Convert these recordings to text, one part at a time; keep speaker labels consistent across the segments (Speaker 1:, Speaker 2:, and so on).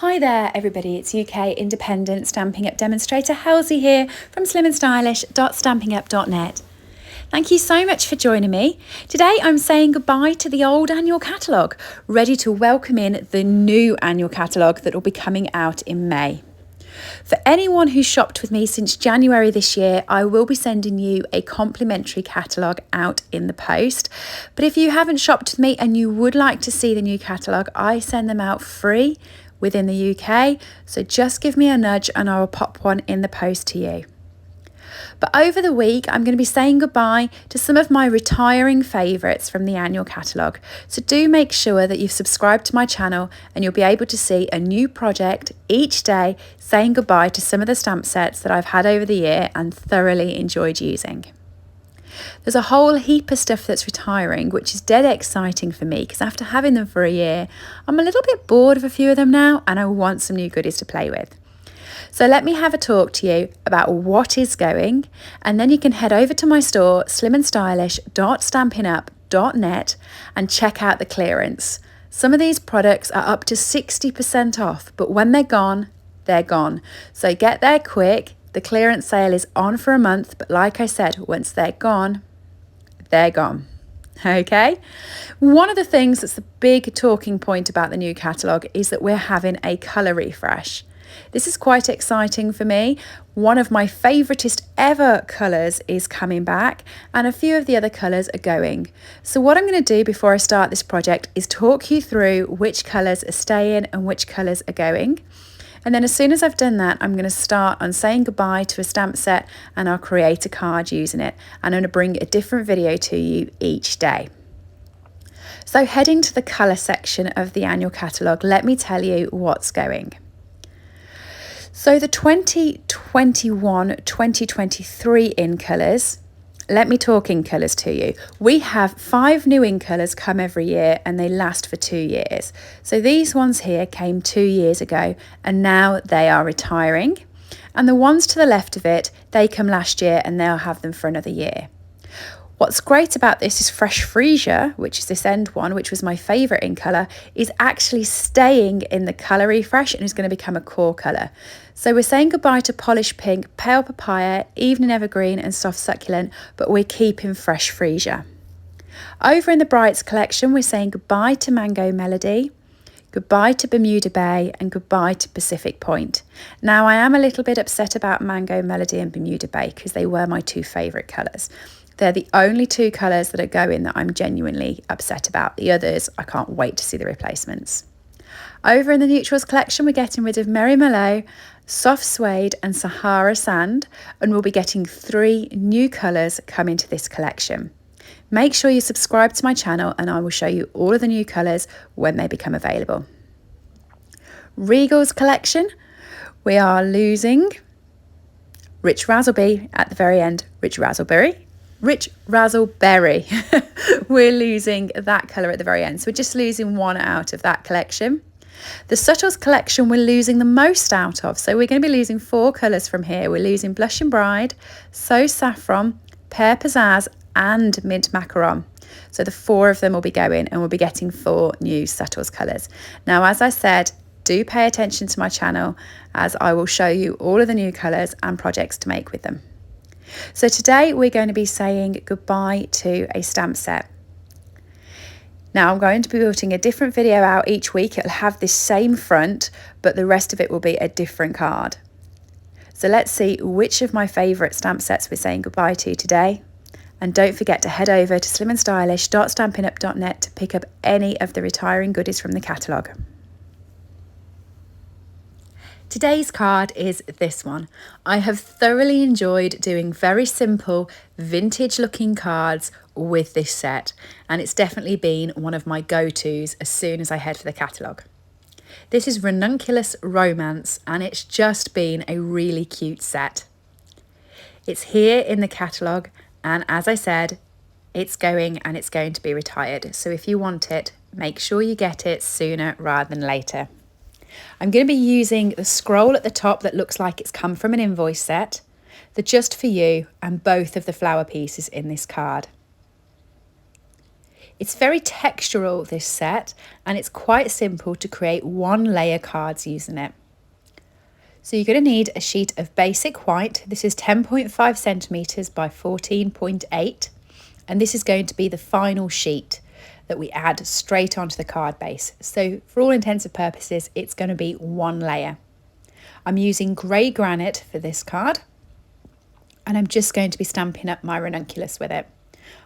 Speaker 1: Hi there everybody, it's UK independent Stampin' Up demonstrator Halsey here from SlimmandStylish.stampingup.net. Thank you so much for joining me. Today I'm saying goodbye to the old annual catalogue, ready to welcome in the new annual catalogue that will be coming out in May. For anyone who's shopped with me since January this year, I will be sending you a complimentary catalogue out in the post. But if you haven't shopped with me and you would like to see the new catalogue, I send them out free within the UK, so just give me a nudge and I will pop one in the post to you. But over the week, I'm going to be saying goodbye to some of my retiring favourites from the annual catalogue. So do make sure that you've subscribed to my channel and you'll be able to see a new project each day saying goodbye to some of the stamp sets that I've had over the year and thoroughly enjoyed using. There's a whole heap of stuff that's retiring, which is dead exciting for me because after having them for a year, I'm a little bit bored of a few of them now and I want some new goodies to play with. So let me have a talk to you about what is going, and then you can head over to my store, SlimmandStylish.stampinup.net, and check out the clearance. Some of these products are up to 60% off, but when they're gone, they're gone. So get there quick. The clearance sale is on for a month, but like I said, once they're gone, they're gone. Okay? One of the things that's the big talking point about the new catalogue is that we're having a colour refresh. This is quite exciting for me. One of my favouriteest ever colours is coming back and a few of the other colours are going. So what I'm going to do before I start this project is talk you through which colours are staying and which colours are going. And then as soon as I've done that, I'm going to start on saying goodbye to a stamp set and I'll create a card using it. And I'm going to bring a different video to you each day. So heading to the colour section of the annual catalogue, let me tell you what's going. So the 2021-2023 in colours, let me talk in colours to you. We have 5 new in colours come every year and they last for 2 years. So these ones here came 2 years ago and now they are retiring. And the ones to the left of it, they come last year and they'll have them for another year. What's great about this is Fresh Freesia, which is this end one, which was my favourite in colour, is actually staying in the colour refresh and is going to become a core colour. So we're saying goodbye to Polished Pink, Pale Papaya, Evening Evergreen and Soft Succulent, but we're keeping Fresh Freesia. Over in the Brights collection, we're saying goodbye to Mango Melody, goodbye to Bermuda Bay and goodbye to Pacific Point. Now I am a little bit upset about Mango Melody and Bermuda Bay because they were my 2 favourite colours. They're the only 2 colours that are going that I'm genuinely upset about. The others, I can't wait to see the replacements. Over in the Neutrals collection, we're getting rid of Merry Mallow, Soft Suede and Sahara Sand, and we'll be getting 3 new colours coming to this collection. Make sure you subscribe to my channel and I will show you all of the new colours when they become available. Regal's collection, we are losing Rich Razzleberry at the very end. Rich Razzleberry. We're losing that colour at the very end. So we're just losing 1 out of that collection. The Subtles collection we're losing the most out of. So we're going to be losing 4 colours from here. We're losing Blush and Bride, So Saffron, Pear Pizzazz and Mint Macaron. So the 4 of them will be going and we'll be getting 4 new Subtles colours. Now, as I said, do pay attention to my channel as I will show you all of the new colours and projects to make with them. So today we're going to be saying goodbye to a stamp set. Now I'm going to be putting a different video out each week. It'll have this same front, but the rest of it will be a different card. So let's see which of my favourite stamp sets we're saying goodbye to today. And don't forget to head over to SlimmandStylish.stampinup.net to pick up any of the retiring goodies from the catalogue. Today's card is this one. I have thoroughly enjoyed doing very simple vintage looking cards with this set, and it's definitely been one of my go-tos as soon as I head for the catalogue. This is Ranunculus Romance and it's just been a really cute set. It's here in the catalogue and as I said, it's going and it's going to be retired. So if you want it, make sure you get it sooner rather than later. I'm going to be using the scroll at the top that looks like it's come from an invoice set, the Just For You and both of the flower pieces in this card. It's very textural, this set, and it's quite simple to create one layer cards using it. So you're going to need a sheet of basic white. This is 10.5 centimetres by 14.8, and this is going to be the final sheet that we add straight onto the card base. So for all intents and purposes, it's going to be one layer. I'm using grey granite for this card, and I'm just going to be stamping up my ranunculus with it.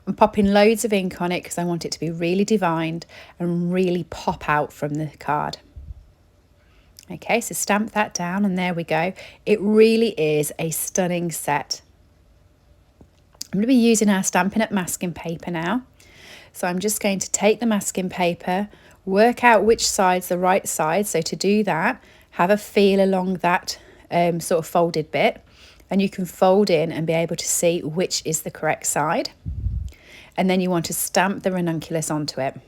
Speaker 1: I'm popping loads of ink on it because I want it to be really defined and really pop out from the card. Okay, so stamp that down, and there we go. It really is a stunning set. I'm going to be using our Stampin' Up masking paper now. So I'm just going to take the masking paper, work out which side's the right side. So to do that, have a feel along that sort of folded bit, and you can fold in and be able to see which is the correct side. And then you want to stamp the ranunculus onto it.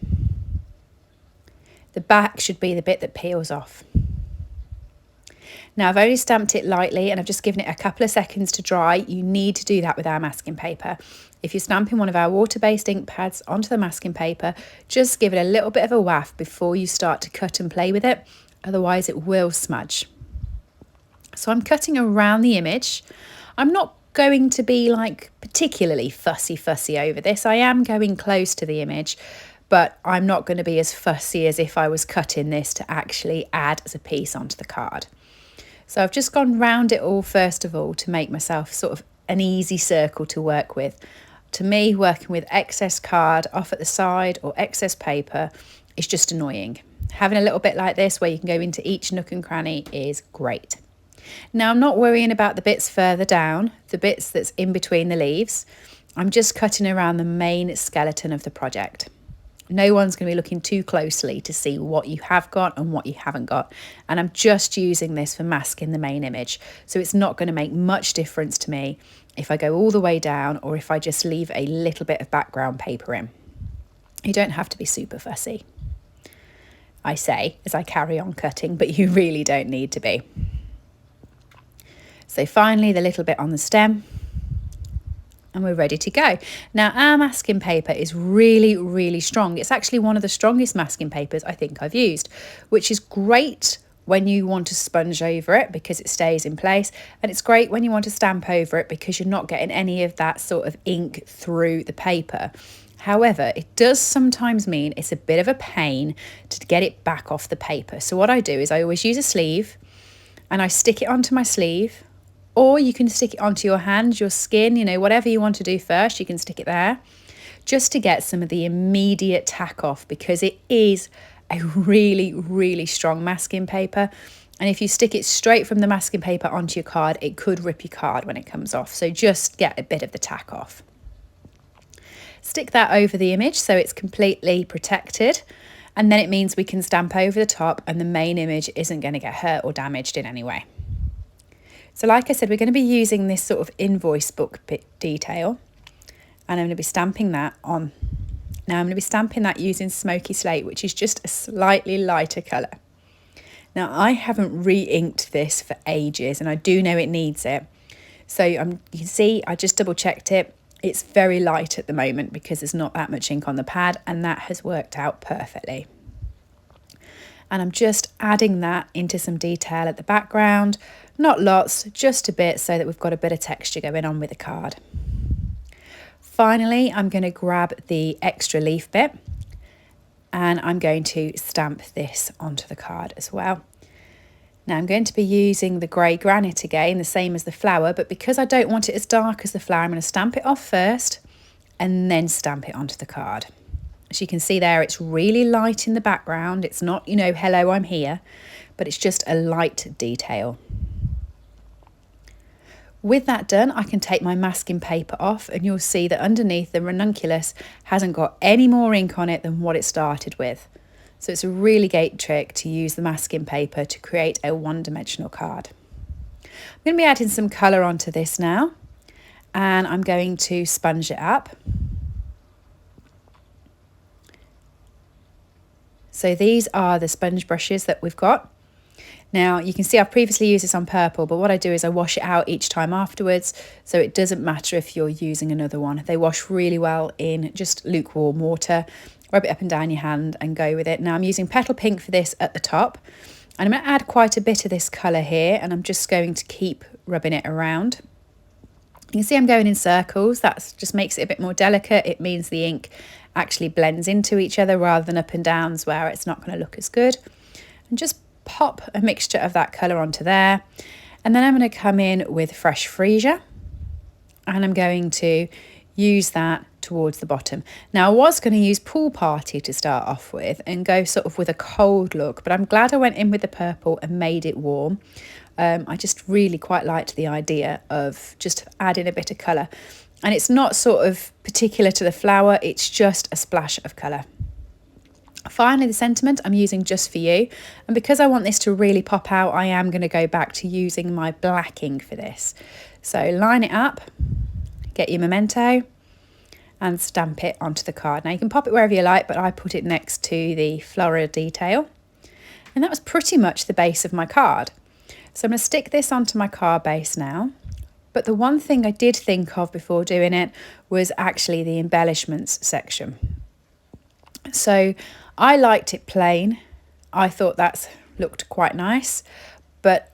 Speaker 1: The back should be the bit that peels off. Now I've only stamped it lightly and I've just given it a couple of seconds to dry. You need to do that with our masking paper. If you're stamping one of our water-based ink pads onto the masking paper, just give it a little bit of a waft before you start to cut and play with it, otherwise it will smudge. So I'm cutting around the image. I'm not going to be like particularly fussy over this. I am going close to the image, but I'm not going to be as fussy as if I was cutting this to actually add as a piece onto the card. So I've just gone round it all first of all to make myself sort of an easy circle to work with. To me, working with excess card off at the side or excess paper is just annoying. Having a little bit like this where you can go into each nook and cranny is great. Now I'm not worrying about the bits further down, the bits that's in between the leaves. I'm just cutting around the main skeleton of the project. No one's going to be looking too closely to see what you have got and what you haven't got. And I'm just using this for masking the main image. So it's not going to make much difference to me if I go all the way down or if I just leave a little bit of background paper in. You don't have to be super fussy, I say, as I carry on cutting, but you really don't need to be. So finally, the little bit on the stem, and we're ready to go. Now our masking paper is really strong. It's actually one of the strongest masking papers I think I've used, which is great when you want to sponge over it because it stays in place, and it's great when you want to stamp over it because you're not getting any of that sort of ink through the paper. However, it does sometimes mean it's a bit of a pain to get it back off the paper. So what I do is I always use a sleeve and I stick it onto my sleeve. Or you can stick it onto your hand, your skin, you know, whatever you want to do first, you can stick it there just to get some of the immediate tack off because it is a really strong masking paper. And if you stick it straight from the masking paper onto your card, it could rip your card when it comes off. So just get a bit of the tack off. Stick that over the image so it's completely protected. And then it means we can stamp over the top and the main image isn't going to get hurt or damaged in any way. So like I said, we're going to be using this sort of invoice book bit detail, and I'm going to be stamping that on. Now I'm going to be stamping that using Smoky Slate, which is just a slightly lighter colour. Now I haven't re-inked this for ages and I do know it needs it. So you can see I just double checked it. It's very light at the moment because there's not that much ink on the pad, and that has worked out perfectly. And I'm just adding that into some detail at the background. Not lots, just a bit so that we've got a bit of texture going on with the card. Finally, I'm going to grab the extra leaf bit and I'm going to stamp this onto the card as well. Now I'm going to be using the grey granite again, the same as the flower, but because I don't want it as dark as the flower, I'm going to stamp it off first and then stamp it onto the card. As you can see there, it's really light in the background. It's not, you know, hello, I'm here, but it's just a light detail. With that done, I can take my masking paper off and you'll see that underneath the ranunculus hasn't got any more ink on it than what it started with. So it's a really great trick to use the masking paper to create a one-dimensional card. I'm going to be adding some colour onto this now, and I'm going to sponge it up. So these are the sponge brushes that we've got. Now you can see I've previously used this on purple, but what I do is I wash it out each time afterwards, so it doesn't matter if you're using another one. They wash really well in just lukewarm water. Rub it up and down your hand and go with it. Now I'm using Petal Pink for this at the top, and I'm going to add quite a bit of this colour here, and I'm just going to keep rubbing it around. You can see I'm going in circles. That just makes it a bit more delicate. It means the ink actually blends into each other rather than up and downs where it's not going to look as good. And just pop a mixture of that colour onto there. And then I'm going to come in with Fresh Freesia, and I'm going to use that towards the bottom. Now I was going to use Pool Party to start off with and go sort of with a cold look, but I'm glad I went in with the purple and made it warm. I just really quite liked the idea of just adding a bit of colour, and it's not sort of particular to the flower, it's just a splash of colour. Finally, the sentiment I'm using Just For You, and because I want this to really pop out, I am going to go back to using my black ink for this. So line it up, get your memento and stamp it onto the card. Now you can pop it wherever you like, but I put it next to the floral detail. And that was pretty much the base of my card. So I'm going to stick this onto my card base now. But the one thing I did think of before doing it was actually the embellishments section. So I liked it plain. I thought that looked quite nice, but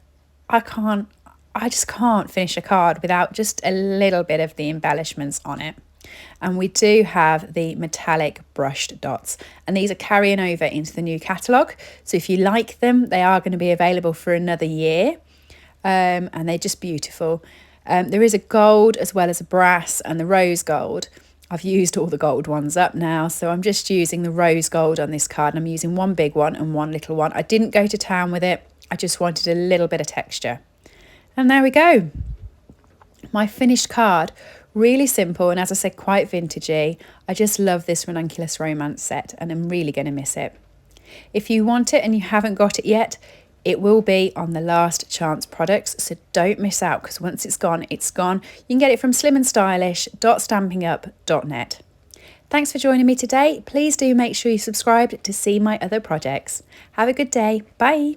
Speaker 1: I just can't finish a card without just a little bit of the embellishments on it. And we do have the metallic brushed dots, and these are carrying over into the new catalogue. So if you like them, they are going to be available for another year, and they're just beautiful. There is a gold as well as a brass and the rose gold. I've used all the gold ones up now, so I'm just using the rose gold on this card, and I'm using one big one and one little one. I didn't go to town with it. I just wanted a little bit of texture. And there we go. My finished card. Really simple, and as I said, quite vintagey. I just love this Ranunculus Romance set, and I'm really going to miss it. If you want it and you haven't got it yet, it will be on the last chance products, so don't miss out, because once it's gone, it's gone. You can get it from SlimmandStylish.stampinup.net. Thanks for joining me today. Please do make sure you subscribe to see my other projects. Have a good day. Bye.